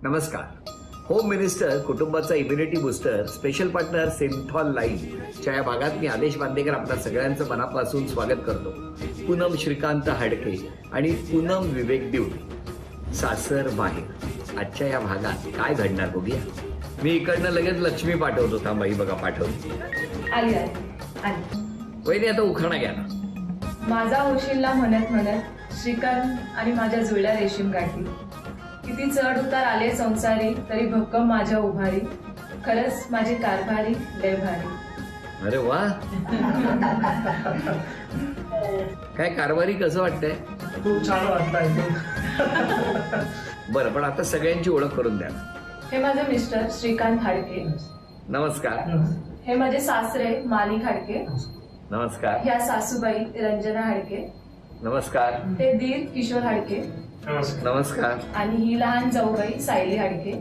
नमस्कार. Home minister कुटुंबाचा immunity booster special partner Cinthol लाईव्हच्या या भागात मी आदेश बांदेकर आपल्या सगळ्यांचं मनापासून स्वागत करतो. पूनम श्रीकांत हाडके आणि पूनम विवेक दिवटे सासर माहेर आजच्या या भागात काय घडणार बघूया. मी इकडनं लगेच लक्ष्मी पाठवतो. थांबाई बघा पाठवतो. आली वहिनी आता उखाणा घ्या ना. माझा होशीलला म्हणत म्हणत श्रीकांत आणि माझ्या जुळल्या रेशीम गाठी. किती चढ उतार आले संसारी तरी भक्कम माझ्या उभारी. खरंच माझी कारभारी लय भारी. अरे वा. काय कारभारी कसं वाटतंय? खूप छान वाटतंय. बरं, पण आता सगळ्यांची ओळख करून द्या. हे माझे मिस्टर श्रीकांत हाडके. नमस्कार. हे माझे सासरे मालिक हाडके. नमस्कार. ह्या सासूबाई रंजना हाडके. नमस्कार. ते दीर किशोर हाडके नमस्कार. आणि ही लहान जाऊबाई सायली हाडके.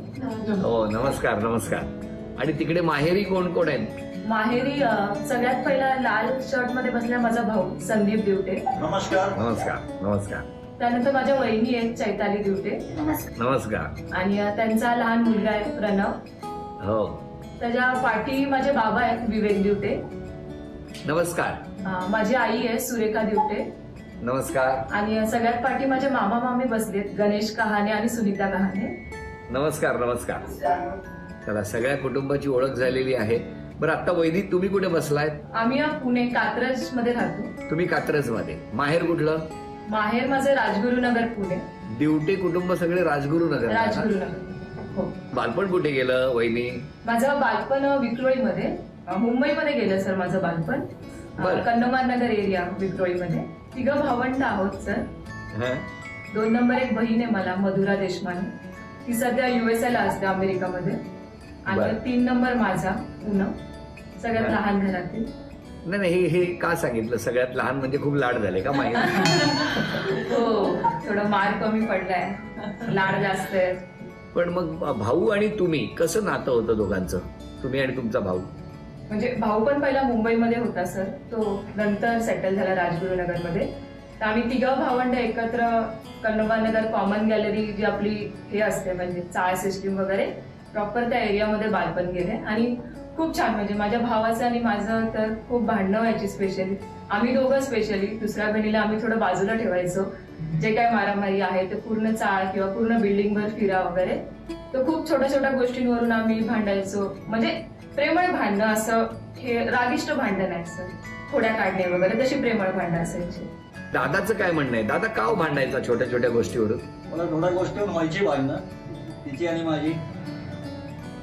हो नमस्कार. नमस्कार. आणि तिकडे माहेरी कोण कोण आहेत? माहेरी सगळ्यात पहिला लाल शर्ट मध्ये बसला माझा भाऊ संदीप दिवटे. नमस्कार. नमस्कार. नमस्कार. त्यानंतर माझ्या वहिनी आहेत चैताली दिवटे. नमस्कार. आणि त्यांचा लहान मुलगा आहे प्रणव. हो त्याच्या पाठी माझे बाबा आहेत विवेक दिवटे. नमस्कार. माझी आई आहे सुरेखा दिवटे. नमस्कार. आणि सगळ्यात पाठी माझे मामा मामी बसलेत गणेश कहाणे आणि सुनीता कहाणे. नमस्कार. नमस्कार. चला सगळ्या कुटुंबाची ओळख झालेली आहे. बरं आता वैदी तुम्ही कुठे बसलायत? आम्ही पुणे कात्रज मध्ये राहतो. तुम्ही कात्रज मध्ये. माहेर कुठलं? माहेर माझं राजगुरुनगर पुणे. दिवटे कुटुंब सगळे राजगुरुनगर. राजगुरुनगर. हो. बालपण कुठे गेलं वहिनी? माझं बालपण विक्रोळीमध्ये मुंबईमध्ये गेलं सर. माझं बालपण कन्नमान नगर एरिया विक्रोळीमध्ये. तिघं भावंड आहोत सर. 2 नंबर एक बहीण आहे मला मधुरा देशमाने. ती सध्या USA ला असते अमेरिकामध्ये. आणि 3 नंबर माझा पूनम सगळ्यात लहान घरातील. नाही हे का सांगितलं? सगळ्यात लहान म्हणजे खूप लाड झाले का माहिती? हो थोडं मार कमी पडलाय, लाड जास्त आहे. पण मग भाऊ आणि तुम्ही कसं नातं होतं दोघांचं, तुम्ही आणि तुमचा भाऊ? म्हणजे भाऊ पण पहिला मुंबईमध्ये होता सर. तो नंतर सेटल झाला राजगुरुनगरमध्ये. तर आम्ही तिघं भावंड एकत्र कन्नबानगर कॉमन गॅलरी जी आपली हे असते म्हणजे चाळ सिस्टीम वगैरे प्रॉपर त्या एरियामध्ये बालपण गेले. आणि खूप छान म्हणजे माझ्या भावाचं आणि माझं तर खूप भांडणं व्हायची. स्पेशली आम्ही दोघं स्पेशली दुसऱ्या बहिणीला आम्ही थोडं बाजूला ठेवायचो. जे काय मारामारी आहे ते पूर्ण चाळ किंवा पूर्ण बिल्डिंगवर फिरा वगैरे. तर खूप छोट्या छोट्या गोष्टींवरून आम्ही भांडायचो. म्हणजे प्रेमळ भांडणं, असं हे रागिष्ट भांडण नाही सर. खोड्या काढणे वगैरे तशी प्रेमळ भांडणं असायची. दादाचं काय म्हणणं आहे? दादा का भांडायचा छोट्या छोट्या गोष्टीवरून? मला थोड्या गोष्टीवर व्हायची भांडणं तिची आणि माझी.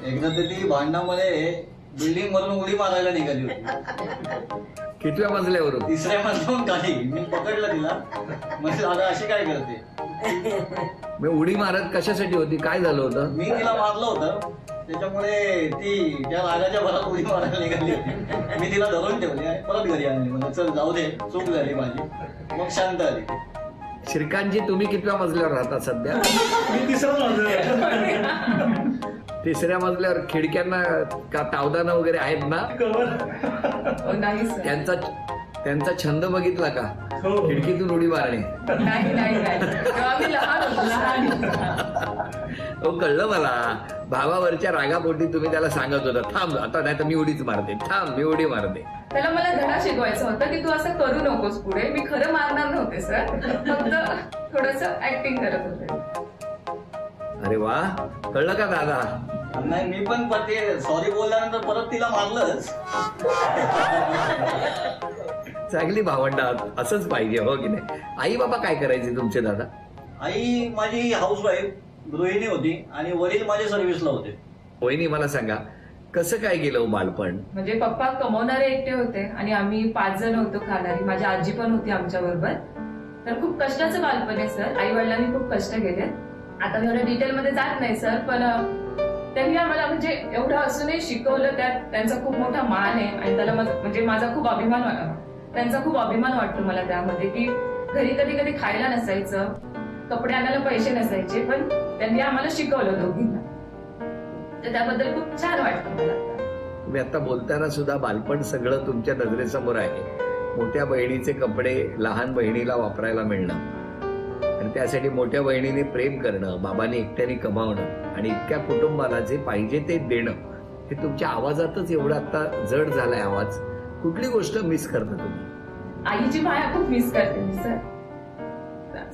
एकदा तर ती भांडणामध्ये बिल्डिंग वरून उडी मारायला निघाली होती. कितव्या मजल्यावरून? 3ऱ्या मजल्यावरून खाली. मी पकडलं तिला. म्हणजे दादा अशी काय करते? मी उडी मारत कशासाठी होती? काय झालं होतं? मी तिला मारलं होतं त्याच्यामुळे ती त्या रागाच्या भरात उडी मारायला निघाली होती. मी तिला धरून ठेवली आहे परत घरी आणली. म्हणजे चल जाऊ दे चूक झाली माझी. मग शांत आली. श्रीकांतजी तुम्ही कितव्या मजल्यावर राहता सध्या? मी 3ऱ्या मजल्यावर. 3ऱ्या मजल्यावर खिडक्यांना का तावदानं वगैरे आहेत ना? नाही सर. त्यांचा छंद बघितला का? खिडकीतून उडी मारणे? नाही नाही नाही. आम्ही लहान होतो. लहान. हो कळलं मला. भावावरच्या रागापोटी तुम्ही त्याला सांगत होता थांब आता नाही तर मी उडीच मारते, थांब मी उडी मारते. त्याला मला धडा शिकवायचा होता की तू असं करू नकोस पुढे. मी खरं मारणार नव्हते सर, फक्त थोडस ऍक्टिंग करत होते. अरे वा. कळलं का दादा? नाही मी पण ते सॉरी बोलल्यानंतर परत तिला मारलंच. चांगली भावंडात असंच पाहिजे हो की नाही? आई बाबा काय करायचे तुमचे दादा? आई माझी हाऊसवाईफ गृहिणी होती आणि वडील माझे सर्व्हिसला होते. वहिनी मला सांगा कसं काय गेलं बालपण? म्हणजे पप्पा कमवणारे एकटे होते आणि आम्ही 5 जण होतो खाणारी. माझी आजी पण होती आमच्या बरोबर. तर खूप कष्टाचं बालपण आहे सर. आई वडिलांनी खूप कष्ट केले. आता मी एवढ्या डिटेलमध्ये जात नाही सर, पण त्यांनी आम्हाला म्हणजे एवढं असूनही शिकवलं. त्यात त्यांचा खूप मोठा मान आहे आणि त्याला म्हणजे माझा खूप अभिमान त्यांचा खूप अभिमान वाटतो मला त्यामध्ये की घरी कधी कधी खायला नसायचं, कपडे आणायला पैसे नसायचे, पण त्यांनी आम्हाला शिकवलं दोघींना. तर त्याबद्दल खूप छान वाटतं मला. तुम्ही आता बोलताना सुद्धा बालपण सगळं तुमच्या नजरेसमोर आहे. मोठ्या बहिणीचे कपडे लहान बहिणीला वापरायला मिळणं, आणि त्यासाठी मोठ्या बहिणीने प्रेम करणं, बाबांनी एकट्याने कमावणं आणि इतक्या कुटुंबाला जे पाहिजे ते देणं, हे तुमच्या आवाजातच एवढा आता जड झालाय आवाज. कुठली गोष्ट मिस करता तुम्ही? आईची माया खूप मिस करते मी सर.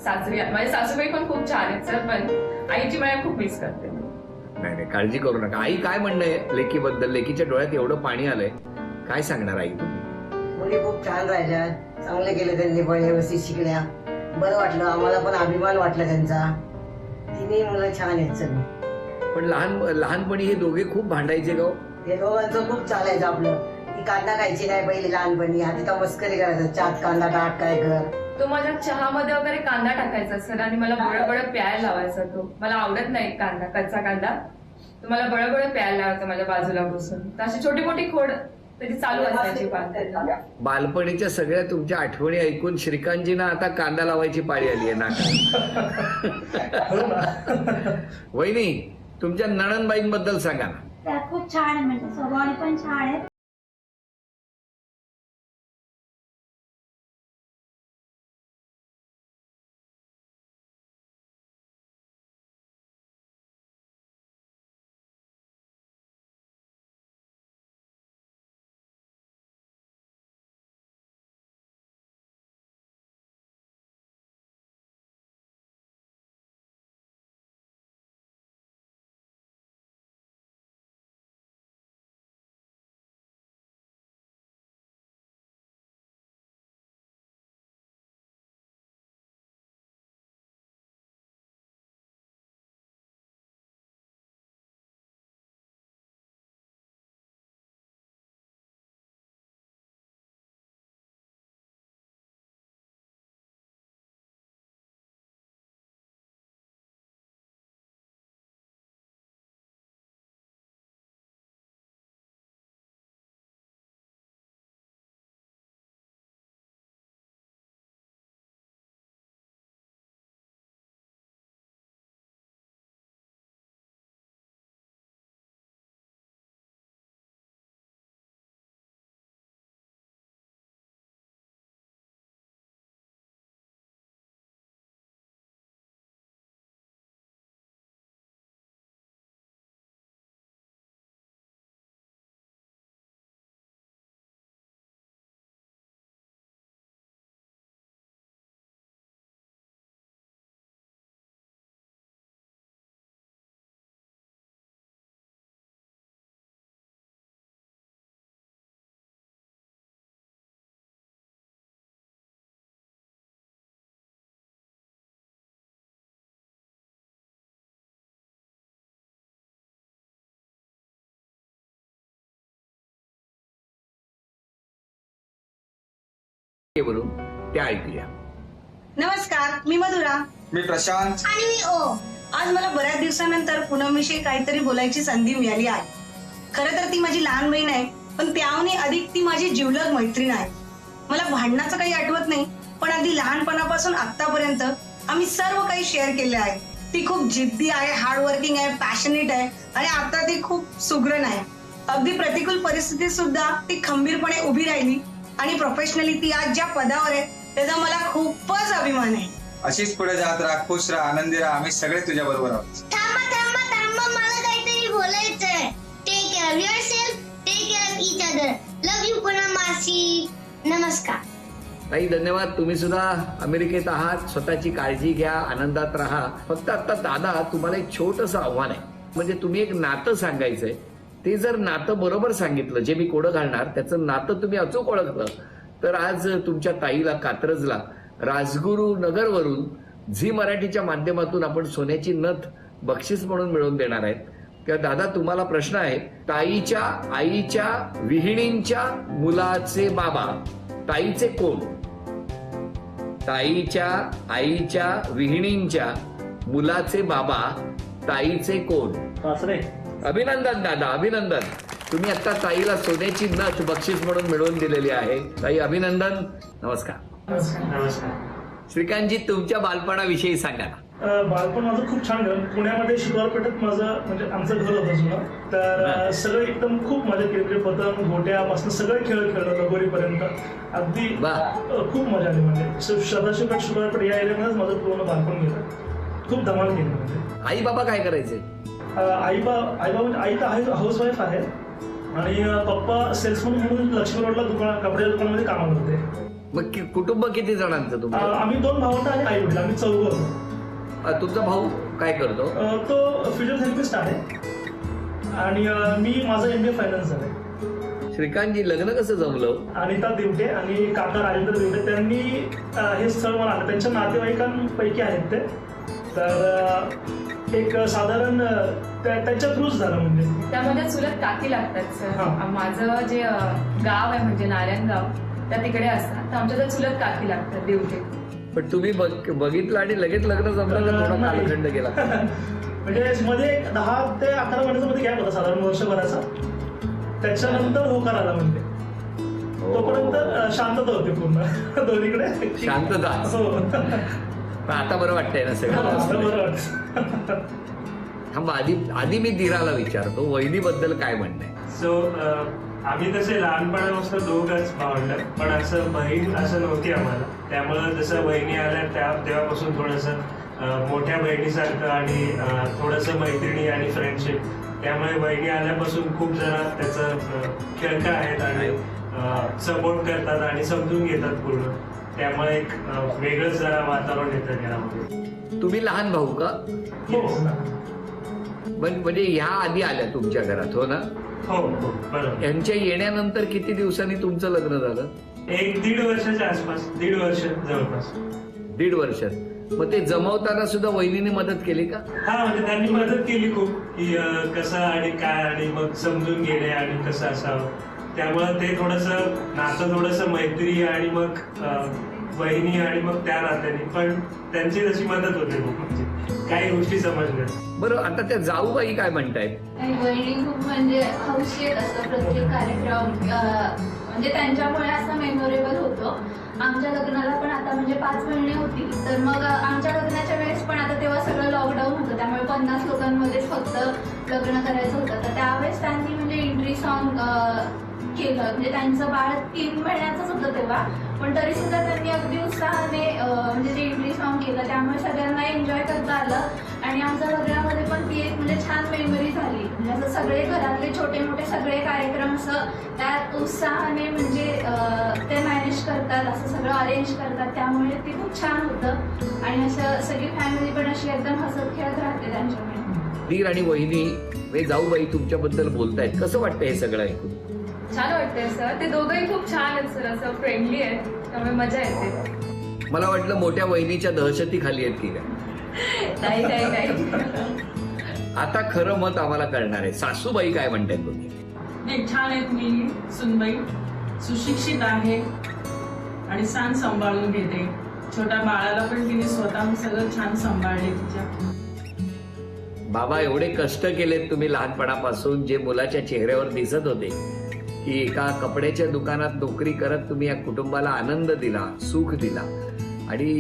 सासरी माझे सासूबाई पण खूप छान आहेत सर, पण आईची माया खूप मिस करते मी. नाही नाही, काळजी करू नका. आई काय म्हणणं आहे लेकीबद्दल? लेकीच्या डोळ्यात एवढं पाणी आलंय, काय सांगणार आई तुम्ही? मुली खूप छान राहिल्या, चांगले केले त्यांनी, पण व्यवस्थित शिकल्या, बरं वाटलं आम्हाला, पण अभिमान वाटला त्यांचा. तिन्ही मुलं छान आहेत सगळी. पण लहानपणी हे दोघे खूप भांडायचे गाव. हे दोघांचं खूप चालायचं आपलं. ती कांदा खायची नाही पहिली लहानपणी, आधी तर मस्करी करायचं, चाट कांदा टाक काय कर. तो माझ्या चहामध्ये वगैरे कांदा टाकायचा सर आणि मला बळबळ प्यायला लावायचा. तो मला आवडत नाही कांदा, कच्चा कांदा. तो मला बळबळ प्यायला लावायचा माझ्या बाजूला बसून. तर अशी छोटी मोठी खोड त्याची चालू असायची पाहता. बालपणीच्या सगळ्या तुमच्या आठवणी ऐकून श्रीकांतजींना आता कांदा लावायची पाळी आली आहे ना. वहिनी, तुमच्या नणंदबाईंबद्दल सांगा ना. त्या खूप छान आहे, म्हणजे स्वभावाने पण छान आहे. वरून त्या ऐकूया. नमस्कार, मी मधुरा. मी प्रशांत. आणि मी ओ. आज मला बऱ्याच दिवसानंतर पूनमविषयी काहीतरी बोलायची संधी मिळाली आहे. खरं तर ती माझी लहान बहीण आहे, पण त्याहूनही अधिक ती माझी जिवलग मैत्रीण आहे. मला भांडणाचं काही आठवत नाही, पण अगदी लहानपणापासून आतापर्यंत आम्ही सर्व काही शेअर केले आहे. ती खूप जिद्दी आहे, हार्डवर्किंग आहे, पॅशनेट आहे आणि आता ती खूप सुगरण आहे. अगदी प्रतिकूल परिस्थितीत सुद्धा ती खंबीरपणे उभी राहिली आणि प्रोफेशनली ती आज ज्या पदावर आहे त्याचा मला खूपच अभिमान आहे. अशीच पुढे जात राहा, खुश राहा, आनंदी राहा. आम्ही सगळे तुझ्या बरोबर आहोत. थांबा, मला काहीतरी बोलायचंय. Take care of yourself, take care of each other. Love you Poonam मासी. नमस्कार. ताई धन्यवाद. तुम्ही सुद्धा अमेरिकेत आहात, स्वतःची काळजी घ्या, आनंदात राहा. फक्त आता दादा तुम्हाला एक छोटंसं आव्हान आहे, म्हणजे तुम्ही एक नातं सांगायचंय. ते जर नातं बरोबर सांगितलं, जे मी कोडं घालणार त्याचं नातं तुम्ही अचूक ओळखलं, तर आज तुमच्या ताईला कात्रजला राजगुरू नगरवरून झी मराठीच्या माध्यमातून आपण सोन्याची नथ बक्षीस म्हणून मिळवून देणार आहेत. तेव्हा दादा तुम्हाला प्रश्न आहे, ताईच्या आईच्या विहिणींच्या मुलाचे बाबा ताईचे कोण? ताईच्या आईच्या विहिणींच्या मुलाचे बाबा ताईचे कोण? सासरे. अभिनंदन दादा, अभिनंदन. तुम्ही आता ताईला सोन्याची नथ बक्षीस म्हणून मिळवून दिलेली आहे. ताई अभिनंदन. नमस्कार. नमस्कार. श्रीकांतजी तुमच्या बालपणाविषयी सांगा ना. बालपण माझं खूप छान गेलं. पुण्यामध्ये शुक्रवार पेठेत माझं म्हणजे आमचं घर होतं जुनं. तर सगळं एकदम खूप मजा केली. म्हणजे पतंग गोट्यापासून सगळे खेळ खेळलं लगोरीपर्यंत. अगदी खूप मजा आली. म्हणजे सदाशिवपेठ शुक्रवार पेठ या एरियामध्येच माझं पूर्ण बालपण गेलं. खूप धमाल केली. म्हणजे आई बाबा काय करायचे? आई म्हणजे आई तर हाऊसवाईफ आहे आणि पप्पा सेल्समन म्हणून लक्ष्मी रोडला कपड्याच्या दुकानामध्ये कामाला होते. मग कुटुंब किती जणांचं तुमचं? आम्ही 2 भावंड आणि आई वडील, आम्ही 4 होतो. तुमचा भाऊ काय करतो? तो फिजिओथेरपिस्ट आहे आणि माझं MBA फायनान्स झालंय. श्रीकांतजी लग्न कसं जमलं? अनिता दिवटे आणि काका राजेंद्र दिवटे त्यांनी हे स्थळ मला आलं. त्यांच्या नातेवाईकांपैकी आहेत ते. तर एक साधारण त्यांच्या थ्रूच झालं. म्हणजे त्यामध्ये चुलत काकी लागतात सर. माझं जे गाव आहे म्हणजे नारायणगाव त्या तिकडे असतात. तर आमच्या तर चुलत काकी लागतात दिवटे. पण तुम्ही बघितलं आणि लगेच लग्न जमलं का थोडा कालखंड गेला? म्हणजे मध्ये 10 ते 11 महिन्याचा मध्ये गॅप होता साधारण वर्षभराचा. त्याच्यानंतर होकार आला. म्हणजे तोपर्यंत शांतता होती पूर्ण दोन्हीकडे. शांतता. आता बरं वाटतंय ना सगळं? बरं वाटतं. थांबा, आधी मी दिराला विचारतो वहिनीबद्दल काय म्हणणं आहे. सो आम्ही तसे लहानपणापासून 2च भावंड, पण असं बहीण असं नव्हती आम्हाला. त्यामुळं जसं बहिणी आल्या तेव्हापासून थोडंसं मोठ्या बहिणीसारखं आणि थोडंसं मैत्रिणी आणि फ्रेंडशिप. त्यामुळे बहिणी आल्यापासून खूप जण त्याचं खेळखा आहेत आणि सपोर्ट करतात आणि समजून घेतात पूर्ण. त्यामुळे एक वेगळंच जरा वातावरण येतं घरामध्ये. तुम्ही लहान भाऊ का? म्हणजे ह्या आधी आल्या तुमच्या घरात, हो ना? हो बरोबर. यांच्या येण्यानंतर किती दिवसांनी तुमचं लग्न झालं? 1-1.5 वर्षाच्या आसपास. 1.5 वर्ष जवळपास. 1.5 वर्षात. मग ते जमवताना सुद्धा वहिनीने मदत केली का? हा, म्हणजे त्यांनी मदत केली खूप, की कसं आणि काय आणि मग समजून घेणे आणि कसं असावं. त्यामुळं ते थोडंसं नातं थोडंसं मैत्री आणि मग बहिणी आणि मग त्या नात्याने पण त्यांची तशी मदत होते खूप. म्हणजे काही गोष्टी समजल्या. बरं, आता त्या जाऊबाई काय म्हणतायत? बहिणी खूप म्हणजे हौशी असं प्रत्येक कार्यक्रम म्हणजे त्यांच्यामुळे असं मेमोरेबल होतं. आमच्या लग्नाला पण आता म्हणजे 5 महिने होती. तर मग आमच्या लग्नाच्या वेळेस पण आता तेव्हा सगळं लॉकडाऊन होतं. त्यामुळे 50 लोकांमध्येच फक्त लग्न करायचं होतं. तर त्यावेळेस त्यांनी म्हणजे एंट्री सॉन्ग केलं. म्हणजे त्यांचं बाळ 3 महिन्याचंच होतं तेव्हा, पण तरी सुद्धा त्यांनी अगदी उत्साहाने म्हणजे ते एंट्री सॉन्ग केलं. त्यामुळे सगळ्यांना एन्जॉय करता आलं आणि आमच्या लग्नामध्ये पण ती एक म्हणजे छान मेमरी झाली. म्हणजे असं सगळे घरातले छोटे मोठे सगळे कार्यक्रम असं त्यात उत्साहाने म्हणजे ते मॅनेज करतात, असं सगळं अरेंज करतात. त्यामुळे ते खूप छान होतं आणि असं सगळी फॅमिली पण अशी एकदम हसत खेळत राहते त्यांच्यामुळे. दीर आणि वहिनी जाऊबाई तुमच्याबद्दल बोलतायत, कसं वाटतं हे सगळं ऐकून? छान वाटतंय सर. ते दोघंही खूप छान आहेत सर, असं फ्रेंडली आहेत. त्यामुळे मजा येते. मला वाटलं मोठ्या वहिनीच्या दहशती खाली आहेत की काय? नाही. आता खरं मत आम्हाला कळणार आहे. सासूबाई काय म्हणतात तुम्ही? नाही, छान आहेत. मी सुनबाई सुशिक्षित आहे आणि छान सांभाळून घेते. छोट्या बाळाला पण तिने स्वतः सगळं छान सांभाळले तिच्या. बाबा, एवढे कष्ट केलेत तुम्ही लहानपणापासून, जे मुलाच्या चेहऱ्यावर दिसत होते की एका कपड्याच्या दुकानात नोकरी करत तुम्ही या कुटुंबाला आनंद दिला, सुख दिला आणि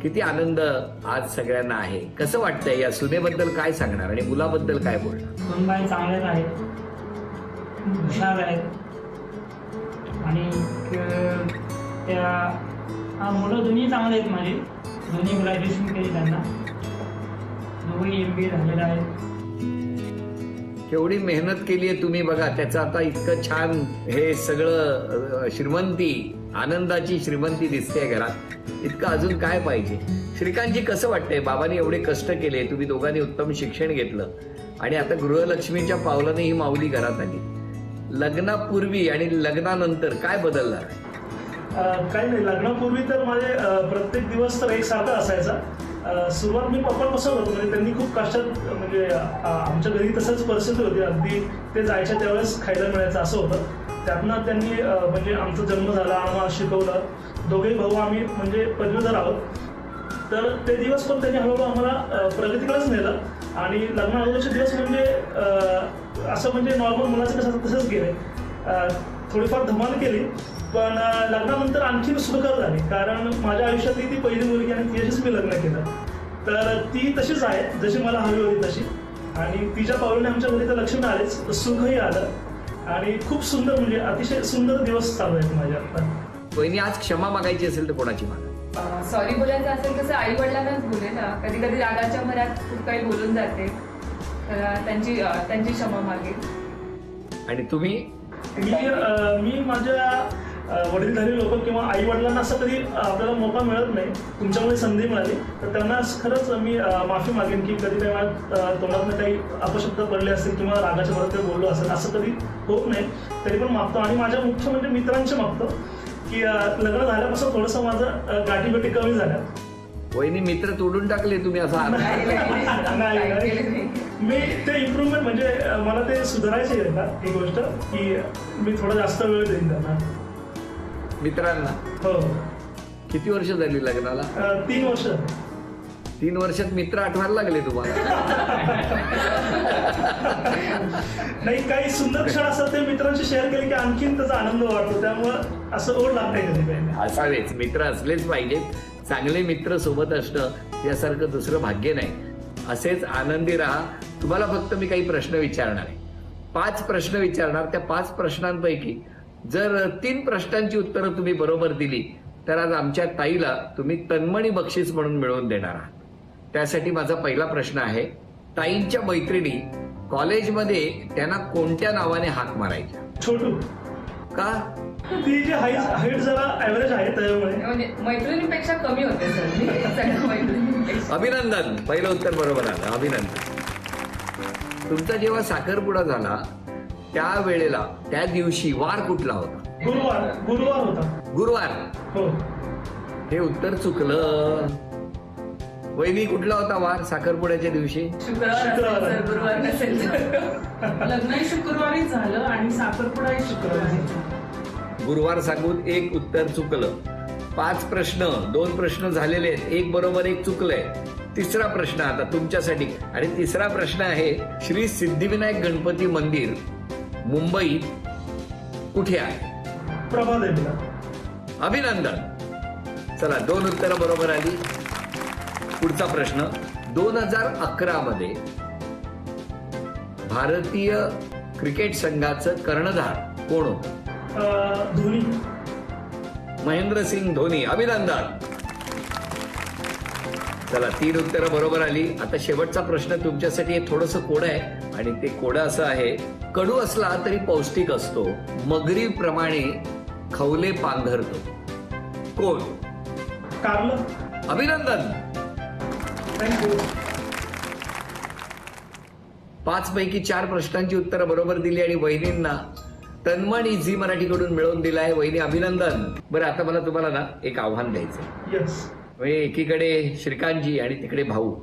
किती आनंद आज सगळ्यांना आहे. कसं वाटतंय? या सुनेबद्दल काय सांगणार आणि मुलाबद्दल काय बोलणार? सुनबाई चांगलेच आहेत, हुशार आहेत आणि त्या मुलं दोन्ही चांगले आहेत. माझी दोन्ही ग्रॅज्युएशन केली त्यांना, दोघंही MBA झालेलं आहे. केवढी मेहनत केली आहे तुम्ही बघा. त्याचं आता इतकं छान हे सगळं श्रीमंती, आनंदाची श्रीमंती दिसते घरात. इतकं अजून काय पाहिजे? श्रीकांतजी, कसं वाटतंय? बाबांनी एवढे कष्ट केले, तुम्ही दोघांनी उत्तम शिक्षण घेतलं आणि आता गृहलक्ष्मीच्या पावलाने ही माऊली घरात आली. लग्नापूर्वी आणि लग्नानंतर काय बदलणार? काही नाही, लग्नापूर्वी तर माझे प्रत्येक दिवस तर एकसारखा असायचा. सुरुवात मी पप्पांपासून होतो. म्हणजे त्यांनी खूप कष्टात, म्हणजे आमच्या घरी तसंच परिस्थिती होती. अगदी ते जायच्या त्यावेळेस खायला मिळायचं असं होतं. त्यातनं त्यांनी म्हणजे आमचा जन्म झाला, आम्हाला शिकवलं. दोघेही भाऊ आम्ही म्हणजे पदवीधर आहोत. तर ते दिवस पण त्यांनी हळूहळू आम्हाला प्रगतीकडेच नेलं आणि लग्न अगोदरचे दिवस म्हणजे असं म्हणजे नॉर्मल मुलाचं कसं तसंच गेले. थोडीफार धमाल केली, पण लग्नानंतर आणखी सुखकर झाली. कारण माझ्या आयुष्यातली ती पहिली मुलगी आणि तिच्याशीच मी लग्न केलं. तर ती तशीच आहे जशी मला हवी होती तशी. आणि तिच्या पावलाने आमच्या घरी तर लक्ष्मी आलेच, सुखही आलं आणि खूप सुंदर म्हणजे अतिशय सुंदर दिवस चालू आहेत माझ्या आता. वहिनी आज क्षमा मागायची असेल तर कोणाची मागा? सॉरी बोलायचं असेल तसं आई वडिलांनाच बोलेल. कधी कधी रागाच्या भरात खूप काही बोलून जाते, तर त्यांची क्षमा मागेल. आणि तुम्ही? मी माझ्या वडीलधारी लोक किंवा आई वडिलांना असं कधी आपल्याला मौका मिळत नाही, तुमच्यामुळे संधी मिळाली तर त्यांना खरंच मी माफी मागेन की कधी काही माझ्या तोंडातनं काही अपशब्द पडले असतील किंवा रागाच्या भरात काही बोललो असेल, असं कधी होत नाही. तरी पण मागतो. आणि माझ्या मुख्य म्हणजे मित्रांचे मागतो की लग्न झाल्यापासून थोडंसं माझं गाठीभेटी कमी झाल्या. वहिनी मित्र तोडून टाकले तुम्ही असं? नाही, मी ते इम्प्रूव्हमेंट म्हणजे मला ते सुधारायचे आहे ना ही गोष्ट की मी थोडा जास्त वेळ देईन त्यांना, मित्रांना. हो. किती वर्ष झाली लग्नाला? 3 वर्ष. 3 वर्षात मित्र आठवायला लागले तुम्हाला? नाही, काही सुंदर क्षण असतात ते मित्रांशी शेअर केले की आणखीन त्याचा आनंद वाटतो, त्यामुळं असं ओढ लागते कधी काही. असावेच, मित्र असलेच पाहिजेत. चांगले मित्र सोबत असणं यासारखं दुसरं भाग्य नाही. असेच आनंदी राहा. तुम्हाला फक्त मी काही प्रश्न विचारणार आहे. 5 प्रश्न विचारणार. त्या 5 प्रश्नांपैकी जर 3 प्रश्नांची उत्तरं तुम्ही बरोबर दिली तर आज आमच्या ताईला तुम्ही तन्मणी बक्षीस म्हणून मिळवून देणार आहात. त्यासाठी माझा पहिला प्रश्न आहे, ताईंच्या मैत्रिणी कॉलेजमध्ये त्यांना कोणत्या नावाने हाक मारायच्या? छोटू. का? ती जी हाईट जरा ऍव्हरेज आहे त्यामुळे. म्हणजे मैत्रिणीपेक्षा कमी होते सर मी सगळ्या मैत्रिणींपेक्षा. अभिनंदन, पहिलं उत्तर बरोबर आलं. अभिनंदन. तुमचा जेव्हा साखरपुडा झाला त्यावेळेला त्या दिवशी वार कुठला होता? गुरुवार होता. गुरुवार. हो. हे उत्तर चुकलं. वहिनी, कुठला होता वार साखरपुड्याच्या दिवशी? शुक्रवार. गुरुवार नसेल. लग्नही शुक्रवारी झालं आणि साखरपुडाही शुक्रवारी. गुरुवार सांगून 1 उत्तर चुकलं. 5 प्रश्न, 2 प्रश्न झालेले आहेत, 1 बरोबर 1 चुकलंय. तिसरा प्रश्न आता तुमच्यासाठी. आणि तिसरा प्रश्न आहे, श्री सिद्धिविनायक गणपती मंदिर मुंबईत कुठे आहे? प्रभादेवीला. अभिनंदन. चला, 2 उत्तरं बरोबर आली. पुढचा प्रश्न, 2011 मध्ये भारतीय क्रिकेट संघाचं कर्णधार कोण होतं? धोनी. महेंद्रसिंग धोनी. अभिनंदन. चला, 3 उत्तरं बरोबर आली. आता शेवटचा प्रश्न तुमच्यासाठी हे थोडंसं कोडं आहे आणि ते कोडं असं आहे, कडू असला तरी पौष्टिक असतो, मगरीप्रमाणे खवले पांघरतो. कोण? कारलं. अभिनंदन. थँक्यू. 5 पैकी 4 प्रश्नांची उत्तरं बरोबर दिली आणि वहिनींना तन्मणी झी मराठीकडून मिळवून दिलाय. वहिनी, अभिनंदन. बरं, आता मला तुम्हाला ना एक आव्हान द्यायचं. येस. एकीकडे श्रीकांतजी आणि तिकडे भाऊ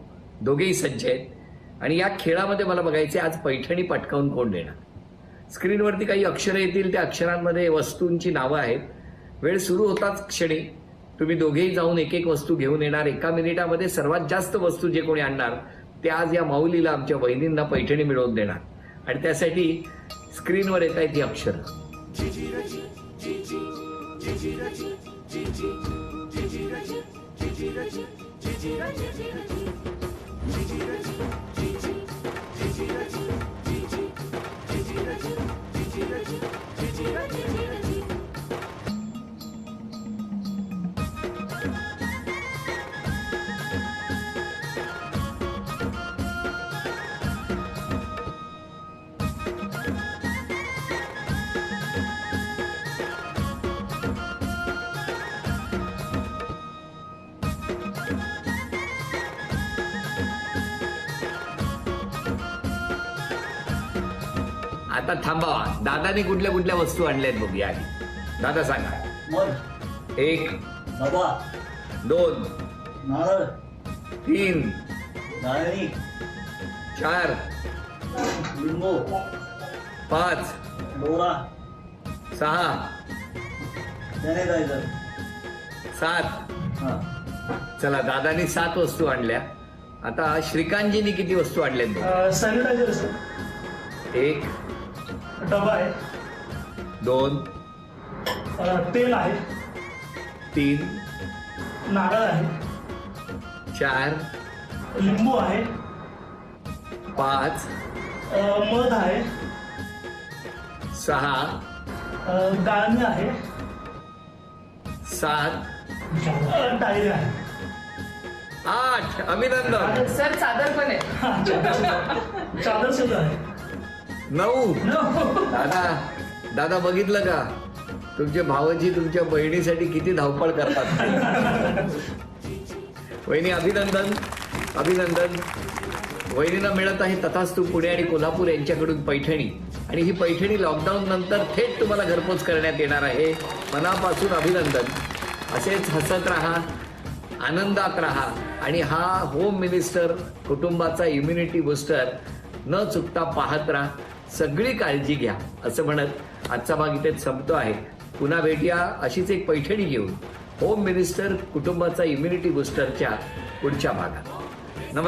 दोघेही सज्ज आहेत आणि या खेळामध्ये मला बघायचे आज पैठणी पटकावून कोण देणार. स्क्रीनवरती काही अक्षरं येतील, त्या अक्षरांमध्ये वस्तूंची नावं आहेत. वेळ सुरू होताच क्षणी तुम्ही दोघेही जाऊन एक एक वस्तू घेऊन येणार. 1 मिनिटामध्ये सर्वात जास्त वस्तू जे कोणी आणणार ते आज या माऊलीला, आमच्या वहिनींना पैठणी मिळवून देणार. आणि त्यासाठी स्क्रीनवर येत आहेत ती अक्षरं. आता थांबा, दादाने कुठल्या कुठल्या वस्तू आणल्यात बघूया आधी. दादा सांगा. 1 डबा. 2 नारळ. 3 नारळी. 4 लिंबू. 5 दोरा. 6 सॅनिटायझर. 7. चला, दादानी 7 वस्तू आणल्या. आता श्रीकांतजींनी किती वस्तू आणल्यात? Sanitiser sir. 1 डबा आहे. 2 तेल आहे. 3 नारळ आहे. 4 लिंबू आहे, 5, मध आहे, 6, गाळणी आहे, 7, डायरी आहे. 8. अभिनंदन. सर चादर पण आहे. चादर सुद्धा आहे. 9. दादा बघितलं का तुमचे भावजी तुमच्या बहिणीसाठी किती धावपळ करतात. वहिनी अभिनंदन. वहिनींना मिळत आहे तथास्तु पुणे आणि कोल्हापूर यांच्याकडून पैठणी, आणि ही पैठणी लॉकडाऊन नंतर थेट तुम्हाला घरपोच करण्यात येणार आहे. मनापासून अभिनंदन. असेच हसत राहा, आनंदात राहा, आणि हा होम मिनिस्टर कुटुंबाचा इम्युनिटी बुस्टर न चुकता पाहत राहा. सगळी काळजी घ्या असं म्हणत आजचा भाग इथेच संपतो आहे. पुन्हा भेटूया अशीच एक पैठणी घेऊन होम मिनिस्टर कुटुंबाचा इम्युनिटी बुस्टरच्या पुढच्या भागात. नमस्कार.